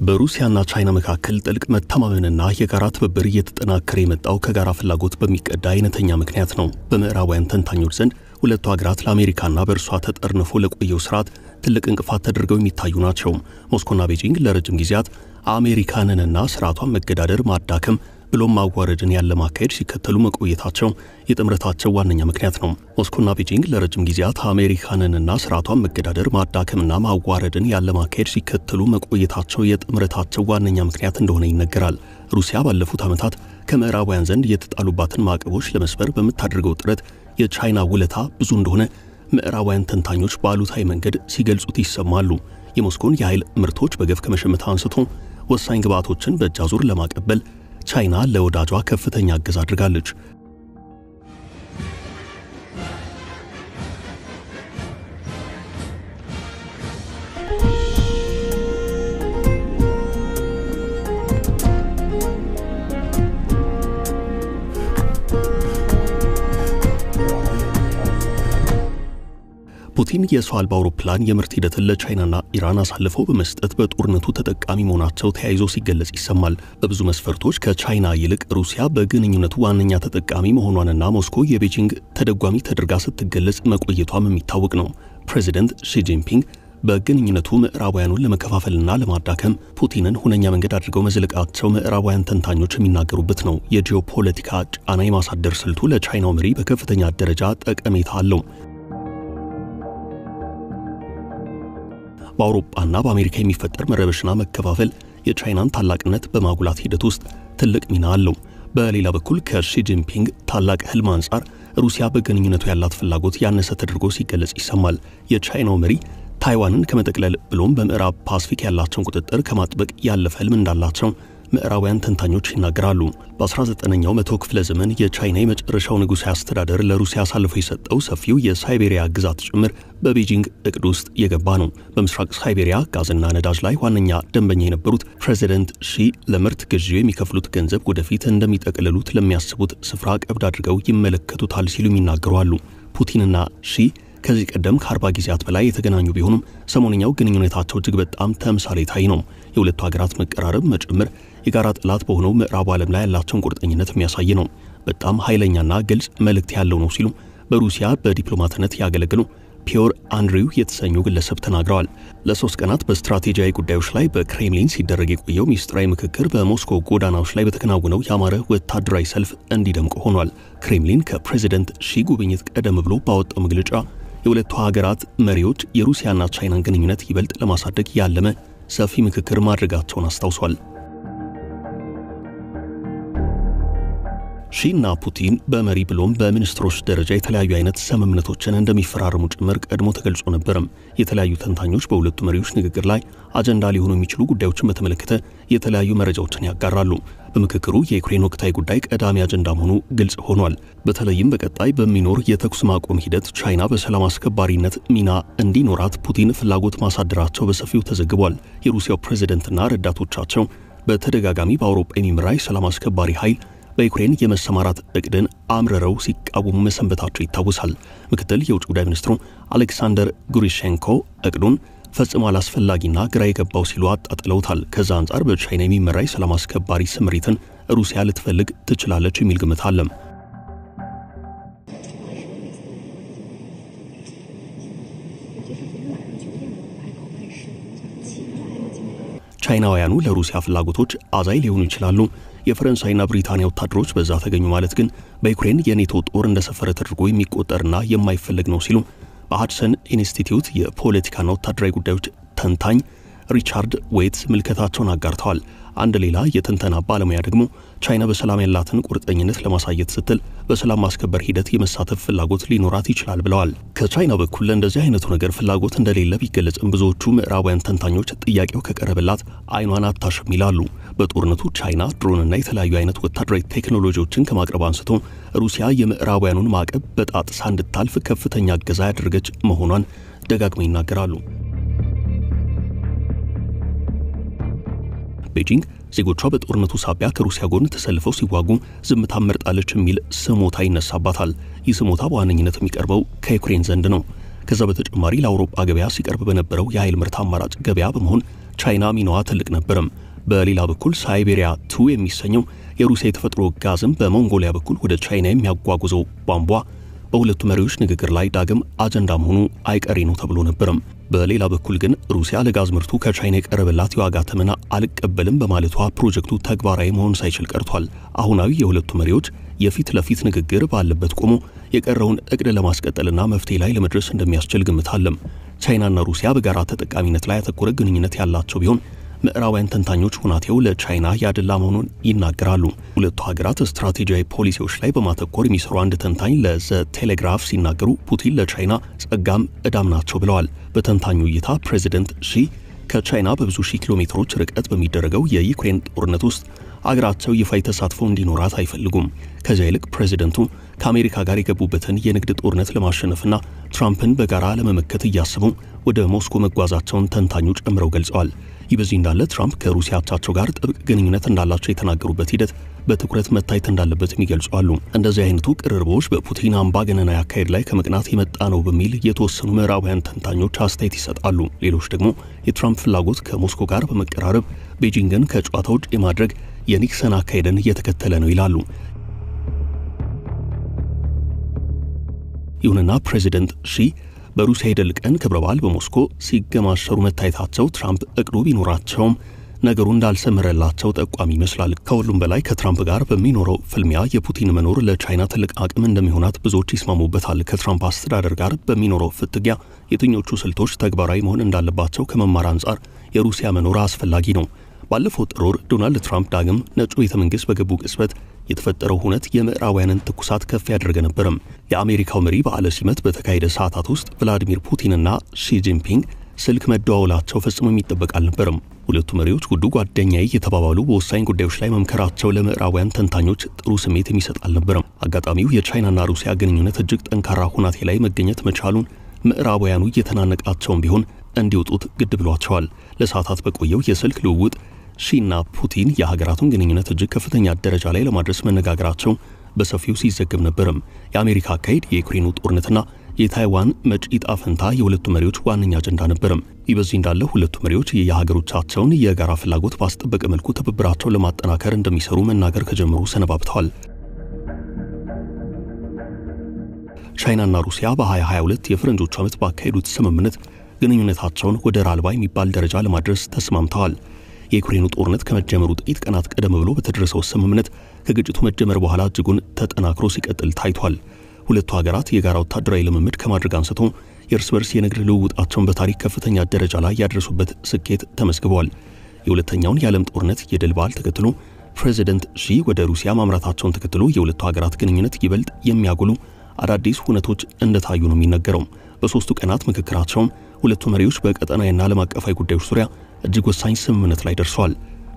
በሩሲያና ቻይና መካከል ጥልቅ መተማመንና የጋራ ትብብር እየተጠናከረ የመጣው ከጋራ ፍላጎት በሚቀዳ አይነተኛ ምክንያት ነው። በምዕራባውያን ተንታኞች ዘንድ ሁለቱ ሀገራት ለአሜሪካና በእርሷ ተጠርንፎ ለቆየው ስርዓት ትልቅ እንቅፋት ተደርገው የሚታዩ ናቸው። ሞስኮና ቤጂንግ ለረጅም ጊዜያት አሜሪካንንና ስርዓቷን መገዳደር ማዳከም ብሎም ማዋረድን ያለ ማካሄድ ሲከተሉ መቆየታቸው የጥምረታቸው ዋነኛ ምክንያት ነው። ሞስኮና ቤጂንግ ለረጅም ጊዜያት አሜሪካንንና ስርዓቷን መገዳደር ማዳከምና ማዋረድን ያለ ማካሄድ ሲከተሉ መቆየታቸው የጥምረታቸው ዋነኛ ምክንያት እንደሆነ ይነገራል። ሩሲያ ባለፉት ዓመታት ከምዕራባውያን ዘንድ የተጣሉባትን ማዕቀቦች ለመስበር በምታደርገው ጥረት የቻይና ውለታ ብዙ እንደሆነ ምዕራባውያን ተንታኞች ባሉታዊ መንገድ ሲገልጹት ይሰማሉ። የሞስኮን የኃይል ምርቶች በገፍ ከመሸመት አንስቶ ወሳኝ ግብዓቶችን በእጅ አዙር ለማቀበል ቻይና ለወዳጇ ከፍተኛ እገዛ አድርጋለች። ፑቲን የሰው አልባ አውሮፕላን የምርት ሂደትን ለቻይናና ኢራን አሳልፈው በመስጠት በጦርነቱ ተጠቃሚ መሆናቸው ተያይዞ ሲገለጽ ይሰማል። በብዙ መስፈርቶች ከቻይና ይልቅ ሩሲያ በግንኙነቱ ዋነኛ ተጠቃሚ መሆኗንና ሞስኮ የቤጂንግ ተደጓሚ ተደርጋ ስትገለጽ መቆየቷም የሚታወቅ ነው። ፕሬዚደንት ሺ ጂንፒንግ በግንኙነቱ ምዕራባውያኑን ለመከፋፈልና ለማዳከም ፑቲንን ሁነኛ መንገድ አድርገው መዘለቃቸው ምዕራባውያን ተንታኞች የሚናገሩበት ነው። የጂኦፖለቲካ ጫና የማሳደር ስልቱ ለቻይናው መሪ በከፍተኛ ደረጃ ጠቀሜታ አለው። በአውሮፓና በአሜሪካ የሚፈጠር መረበሽና መከፋፈል የቻይናን ታላቅነት በማጉላት ሂደት ውስጥ ትልቅ ሚና አለው። በሌላ በኩል ከሺ ጂንፒንግ ታላቅ ህልም አንጻር ሩሲያ በግንኙነቱ ያላት ፍላጎት ያነሰ ተደርጎ ሲገለጽ ይሰማል። የቻይናው መሪ ታይዋንን ከመጠቅለል ብሎም በምዕራብ ፓሲፊክ ያላቸውን ቁጥጥር ከማጥበቅ ያለፈ ህልም እንዳላቸው ምዕራባውያን ተንታኞች ይናገራሉ። በ19ኛው መቶ ክፍለ ዘመን የቻይና የመጨረሻው ንጉሣዊ አስተዳደር ለሩሲያ አሳልፎ የሰጠው ሰፊው የሳይቤሪያ ግዛት ጭምር በቤጂንግ እቅድ ውስጥ የገባ ነው። በምስራቅ ሳይቤሪያ ጋዝና ነዳጅ ላይ ዋነኛ ደንበኛ የነበሩት ፕሬዚደንት ሺ ለምርት ግዢው የሚከፍሉት ገንዘብ ወደፊት እንደሚጠቅልሉት ለሚያስቡት ስፍራ ቀብድ አድርገው ይመለከቱታል ሲሉ ይናገራሉ። ፑቲንና ሺ ከዚህ ቀደም ከ40 ጊዜያት በላይ የተገናኙ ቢሆኑም ሰሞንኛው ግንኙነታቸው እጅግ በጣም ተምሳሌታዊ ነው። የሁለቱ ሀገራት መቀራረብ መጨመር የጋራ ጠላት በሆነው ምዕራቡ ዓለም ላይ ያላቸውን ቁርጠኝነት የሚያሳይ ነው። በጣም ኃይለኛና ግልጽ መልእክት ያለው ነው ሲሉ በሩሲያ በዲፕሎማትነት ያገለግሉ ፒዮር አንድሪው የተሰኙ ግለሰብ ተናግረዋል። ለ3 ቀናት በስትራቴጂያዊ ጉዳዮች ላይ በክሬምሊን ሲደረግ የቆየው ሚስጥራዊ ምክክር በሞስኮ ጎዳናዎች ላይ በተከናወነው ያማረ ወታደራዊ ሰልፍ እንዲደምቅ ሆኗል። ክሬምሊን ከፕሬዚደንት ሺ ጉብኝት ቀደም ብሎ ባወጣው መግለጫ የሁለቱ ሀገራት መሪዎች የሩሲያና ቻይናን ግንኙነት ይበልጥ ለማሳደግ ያለመ ሰፊ ምክክር ማድረጋቸውን አስታውሷል። ሺና ፑቲን በመሪ ብሎም በሚኒስትሮች ደረጃ የተለያዩ አይነት ስምምነቶችን እንደሚፈራረሙ ጭምር ቀድሞ ተገልጾ ነበርም። የተለያዩ ተንታኞች በሁለቱ መሪዎች ንግግር ላይ አጀንዳ ሊሆኑ የሚችሉ ጉዳዮችን በተመለከተ የተለያዩ መረጃዎችን ያጋራሉ። በምክክሩ የዩክሬን ወቅታዊ ጉዳይ ቀዳሚ አጀንዳ መሆኑ ግልጽ ሆኗል። በተለይም በቀጣይ በሚኖር የተኩስ ማቆም ሂደት ቻይና በሰላም አስከባሪነት ሚና እንዲኖራት ፑቲን ፍላጎት ማሳደራቸው በሰፊው ተዘግቧል። የሩሲያው ፕሬዝዳንትና ረዳቶቻቸው በተደጋጋሚ በአውሮፓ የሚመራ የሰላም አስከባሪ ኃይል በዩክሬን የመሰማራት እቅድን አምርረው ሲቃወሙ መሰንበታቸው ይታወሳል። ምክትል የውጭ ጉዳይ ሚኒስትሩ አሌክሳንደር ጉሪሼንኮ እቅዱን ፈጽሞ አላስፈላጊና ግራ የገባው ሲሉ አጣጥለውታል። ከዛ አንጻር በቻይና የሚመራ የሰላም አስከባሪ ስምሪትን ሩሲያ ልትፈልግ ትችላለች የሚል ግምት አለ። ቻይናውያኑ ለሩሲያ ፍላጎቶች አዛይ ሊሆኑ ይችላሉ። የፈረንሳይና ብሪታንያ ወታደሮች በዛ ተገኙ ማለት ግን በዩክሬን የኔቶ ጦር እንደሰፈረ ተደርጎ የሚቆጠርና የማይፈልግ ነው ሲሉ በሃድሰን ኢንስቲትዩት የፖለቲካና ወታደራዊ ጉዳዮች ተንታኝ ሪቻርድ ዌትስ ምልከታቸውን አጋርተዋል። አንድ ሌላ የትንተና ባለሙያ ደግሞ ቻይና በሰላም ያላትን ቁርጠኝነት ለማሳየት ስትል በሰላም ማስከበር ሂደት የመሳተፍ ፍላጎት ሊኖራት ይችላል ብለዋል። ከቻይና በኩል ለእንደዚህ አይነቱ ነገር ፍላጎት እንደሌለ ቢገለጽም ብዙዎቹ ምዕራባውያን ተንታኞች ጥያቄው ከቀረበላት አይኗን አታሽም ይላሉ። በጦርነቱ ቻይና ድሮንና የተለያዩ አይነት ወታደራዊ ቴክኖሎጂዎችን ከማቅረብ አንስቶ ሩሲያ የምዕራባውያኑን ማዕቀብ በጣጥሳ እንድታልፍ ከፍተኛ እገዛ ያደረገች መሆኗን ደጋግመው ይናገራሉ። ቤጂንግ ዜጎቿ በጦርነቱ ሳቢያ ከሩሲያ ጎን ተሰልፈው ሲዋጉ ዝምታ መርጣለች የሚል ስሞታ ይነሳባታል። ይህ ስሞታ በዋነኝነት የሚቀርበው ከዩክሬን ዘንድ ነው። ከዛ በተጨማሪ ለአውሮፓ ገበያ ሲቀርብ በነበረው የኃይል ምርት አማራጭ ገበያ በመሆን ቻይና ሚናዋ ትልቅ ነበርም። በሌላ በኩል ሳይቤሪያ 2 የሚሰኘው የሩሲያ የተፈጥሮ ጋዝም በሞንጎሊያ በኩል ወደ ቻይና የሚያጓጉዘው ቧንቧ በሁለቱ መሪዎች ንግግር ላይ ዳግም አጀንዳ መሆኑ አይቀሬ ነው ተብሎ ነበርም። በሌላ በኩል ግን ሩሲያ ለጋዝ ምርቱ ከቻይና የቀረበላት የዋጋ ተመን አልቀበልም በማለቷ ፕሮጀክቱ ተግባራዊ መሆን ሳይችል ቀርቷል። አሁናዊ የሁለቱ መሪዎች የፊት ለፊት ንግግር ባለበት ቆሞ የቀረውን እቅድ ለማስቀጠልና መፍትሄ ላይ ለመድረስ እንደሚያስችል ግምት አለም። ቻይናና ሩሲያ በጋራ ተጠቃሚነት ላይ ያተኮረ ግንኙነት ያላቸው ቢሆን ምዕራባውያን ተንታኞች ሁናቴው ለቻይና ያደላ መሆኑን ይናገራሉ። ሁለቱ ሀገራት ስትራቴጂያዊ ፖሊሲዎች ላይ በማተኮር የሚሰሩ አንድ ተንታኝ ለዘ ቴሌግራፍ ሲናገሩ ፑቲን ለቻይና ጸጋም ዕዳም ናቸው ብለዋል። በተንታኙ እይታ ፕሬዚደንት ሺ ከቻይና በብዙ ሺህ ኪሎ ሜትሮች ርቀት በሚደረገው የዩክሬን ጦርነት ውስጥ አገራቸው ይፋዊ ተሳትፎ እንዲኖራት አይፈልጉም። ከዚያ ይልቅ ፕሬዚደንቱ ከአሜሪካ ጋር የገቡበትን የንግድ ጦርነት ለማሸነፍና ትራምፕን በጋራ ለመመከት እያሰቡ ወደ ሞስኮ መጓዛቸውን ተንታኙ ጨምረው ገልጸዋል። ይህ በዚህ እንዳለ ትራምፕ ከሩሲያ አቻቸው ጋር ጥብቅ ግንኙነት እንዳላቸው የተናገሩበት ሂደት በትኩረት መታየት እንዳለበትም ይገልጻሉ። እንደዚህ አይነቱ ቅርርቦች በፑቲን አምባገነናዊ አካሄድ ላይ ከመቅናት የመጣ ነው በሚል የተወሰኑ ምዕራባውያን ተንታኞች አስተያየት ይሰጣሉ። ሌሎች ደግሞ የትራምፕ ፍላጎት ከሞስኮ ጋር በመቀራረብ ቤጂንግን ከጨዋታ ውጭ የማድረግ የኒክሰን አካሄድን እየተከተለ ነው ይላሉ። ይሁንና ፕሬዚደንት ሺ በሩሲያ የድል ቀን ክብረ በዓል በሞስኮ ሲገማሸሩ መታየታቸው ትራምፕ እቅዱ ቢኖራቸውም ነገሩ እንዳልሰመረላቸው ጠቋሚ ይመስላል። ከሁሉም በላይ ከትራምፕ ጋር በሚኖረው ፍልሚያ የፑቲን መኖር ለቻይና ትልቅ አቅም እንደሚሆናት ብዙዎች ይስማሙበታል። ከትራምፕ አስተዳደር ጋር በሚኖረው ፍትጊያ የትኞቹ ስልቶች ተግባራዊ መሆን እንዳለባቸው ከመማር አንጻር የሩሲያ መኖር አስፈላጊ ነው። ባለፈው ጥር ወር ዶናልድ ትራምፕ ዳግም ነጩ ቤተ መንግሥት በገቡ ቅጽበት የተፈጠረው ሁነት የምዕራባውያንን ትኩሳት ከፍ ያደረገ ነበርም። የአሜሪካው መሪ በዓለ ሲመት በተካሄደ ሰዓታት ውስጥ ቭላዲሚር ፑቲንና ሺ ጂንፒንግ ስልክ መደዋወላቸው ፈጽሞ የሚጠበቅ አልነበረም። ሁለቱ መሪዎች ጉዱ ጓደኛዬ የተባባሉ በወሳኝ ጉዳዮች ላይ መምከራቸው ለምዕራባውያን ተንታኞች ጥሩ ስሜት የሚሰጥ አልነበረም። አጋጣሚው የቻይናና ሩሲያ ግንኙነት እጅግ ጠንካራ ሁናቴ ላይ መገኘት መቻሉን ምዕራባውያኑ እየተናነቃቸውም ቢሆን እንዲወጡት ግድ ብሏቸዋል። ለሰዓታት በቆየው የስልክ ልውውጥ ሺና ፑቲን የሀገራቱን ግንኙነት እጅግ ከፍተኛ ደረጃ ላይ ለማድረስ መነጋገራቸው በሰፊው ሲዘገብ ነበርም። የአሜሪካ አካሄድ የዩክሬኑ ጦርነትና የታይዋን መጪ ዕጣ ፈንታ የሁለቱ መሪዎች ዋነኛ አጀንዳ ነበርም። ይህ በዚህ እንዳለ ሁለቱ መሪዎች የሀገሮቻቸውን የጋራ ፍላጎት ባስጠበቀ መልኩ ትብብራቸውን ለማጠናከር እንደሚሰሩ መናገር ከጀመሩ ሰነባብተዋል። ቻይናና ሩሲያ በ2022 የፈረንጆቹ ዓመት ባካሄዱት ስምምነት ግንኙነታቸውን ወደር አልባ የሚባል ደረጃ ለማድረስ ተስማምተዋል። የዩክሬኑ ጦርነት ከመጀመሩ ጥቂት ቀናት ቀደም ብሎ በተደረሰው ስምምነት ከግጭቱ መጀመር በኋላ እጅጉን ተጠናክሮ ሲቀጥል ታይቷል። ሁለቱ ሀገራት የጋራ ወታደራዊ ልምምድ ከማድረግ አንስቶ የእርስ በርስ የንግድ ልውውጣቸውን በታሪክ ከፍተኛ ደረጃ ላይ ያደረሱበት ስኬት ተመዝግበዋል። የሁለተኛውን የዓለም ጦርነት የድል በዓል ተከትሎ ፕሬዚደንት ሺ ወደ ሩሲያ ማምራታቸውን ተከትሎ የሁለቱ ሀገራት ግንኙነት ይበልጥ የሚያጎሉ አዳዲስ ሁነቶች እንደታዩ ነው የሚነገረው። በሶስቱ ቀናት ምክክራቸውም ሁለቱ መሪዎች በቀጠናዊና ዓለም አቀፋዊ ጉዳዮች ዙሪያ እጅግ ወሳኝ ስምምነት ላይ ደርሰዋል።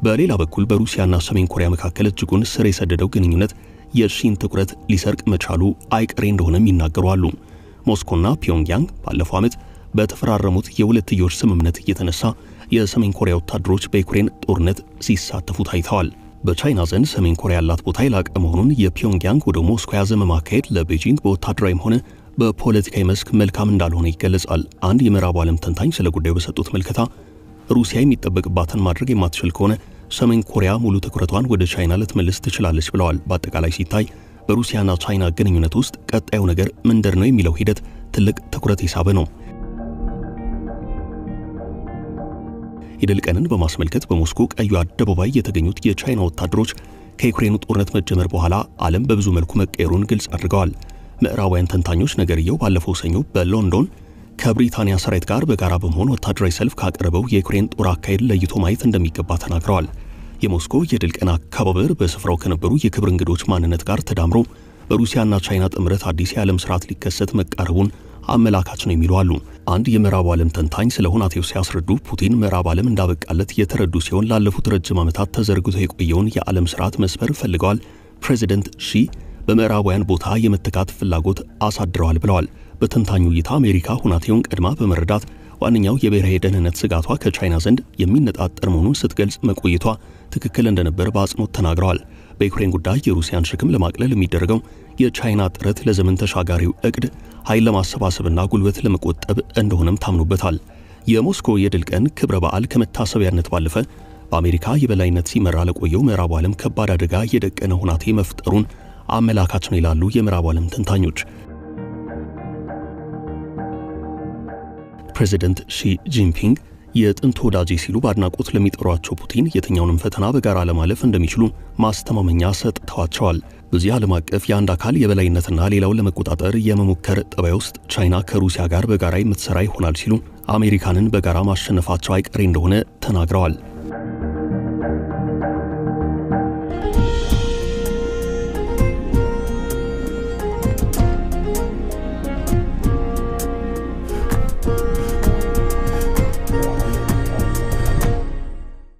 በሌላ በኩል በሩሲያና ሰሜን ኮሪያ መካከል እጅጉን ስር የሰደደው ግንኙነት የሺን ትኩረት ሊሰርቅ መቻሉ አይቀሬ እንደሆነም ይናገራሉ። ሞስኮና ፒዮንግያንግ ባለፈው ዓመት በተፈራረሙት የሁለትዮሽ ስምምነት እየተነሳ የሰሜን ኮሪያ ወታደሮች በዩክሬን ጦርነት ሲሳተፉ ታይተዋል። በቻይና ዘንድ ሰሜን ኮሪያ ያላት ቦታ የላቀ መሆኑን የፒዮንግያንግ ወደ ሞስኮ ያዘመ ማካሄድ ለቤጂንግ በወታደራዊም ሆነ በፖለቲካዊ መስክ መልካም እንዳልሆነ ይገለጻል። አንድ የምዕራቡ ዓለም ተንታኝ ስለ ጉዳዩ በሰጡት መልከታ ሩሲያ የሚጠበቅባትን ማድረግ የማትችል ከሆነ ሰሜን ኮሪያ ሙሉ ትኩረቷን ወደ ቻይና ልትመልስ ትችላለች ብለዋል። በአጠቃላይ ሲታይ በሩሲያና ቻይና ግንኙነት ውስጥ ቀጣዩ ነገር ምንድር ነው የሚለው ሂደት ትልቅ ትኩረት የሳበ ነው። የድል ቀንን በማስመልከት በሞስኮ ቀዩ አደባባይ የተገኙት የቻይና ወታደሮች ከዩክሬኑ ጦርነት መጀመር በኋላ ዓለም በብዙ መልኩ መቀየሩን ግልጽ አድርገዋል። ምዕራባውያን ተንታኞች ነገርየው ባለፈው ሰኞ በሎንዶን ከብሪታንያ ሰራዊት ጋር በጋራ በመሆን ወታደራዊ ሰልፍ ካቀረበው የዩክሬን ጦር አካሄድ ለይቶ ማየት እንደሚገባ ተናግረዋል። የሞስኮ የድል ቀን አከባበር በስፍራው ከነበሩ የክብር እንግዶች ማንነት ጋር ተዳምሮ በሩሲያና ቻይና ጥምረት አዲስ የዓለም ስርዓት ሊከሰት መቃረቡን አመላካች ነው የሚሉ አሉ። አንድ የምዕራብ ዓለም ተንታኝ ስለ ሁናቴው ሲያስረዱ ፑቲን ምዕራብ ዓለም እንዳበቃለት የተረዱ ሲሆን ላለፉት ረጅም ዓመታት ተዘርግቶ የቆየውን የዓለም ስርዓት መስበር ፈልገዋል። ፕሬዚደንት ሺ በምዕራባውያን ቦታ የመተካት ፍላጎት አሳድረዋል ብለዋል። በተንታኙ እይታ አሜሪካ ሁናቴውን ቀድማ በመረዳት ዋነኛው የብሔራዊ ደህንነት ስጋቷ ከቻይና ዘንድ የሚነጣጠር መሆኑን ስትገልጽ መቆየቷ ትክክል እንደነበር በአጽንኦት ተናግረዋል። በዩክሬን ጉዳይ የሩሲያን ሸክም ለማቅለል የሚደረገው የቻይና ጥረት ለዘመን ተሻጋሪው እቅድ ኃይል ለማሰባሰብና ጉልበት ለመቆጠብ እንደሆነም ታምኖበታል። የሞስኮ የድል ቀን ክብረ በዓል ከመታሰቢያነት ባለፈ በአሜሪካ የበላይነት ሲመራ ለቆየው ምዕራብ ዓለም ከባድ አደጋ የደቀነ ሁናቴ መፍጠሩን አመላካች ነው ይላሉ የምዕራብ ዓለም ተንታኞች። ፕሬዚደንት ሺ ጂንፒንግ የጥንት ወዳጅ ሲሉ በአድናቆት ለሚጠሯቸው ፑቲን የትኛውንም ፈተና በጋራ ለማለፍ እንደሚችሉ ማስተማመኛ ሰጥተዋቸዋል። በዚህ ዓለም አቀፍ የአንድ አካል የበላይነትና ሌላው ለመቆጣጠር የመሞከር ጠባይ ውስጥ ቻይና ከሩሲያ ጋር በጋራ የምትሰራ ይሆናል ሲሉ አሜሪካንን በጋራ ማሸነፋቸው አይቀሬ እንደሆነ ተናግረዋል።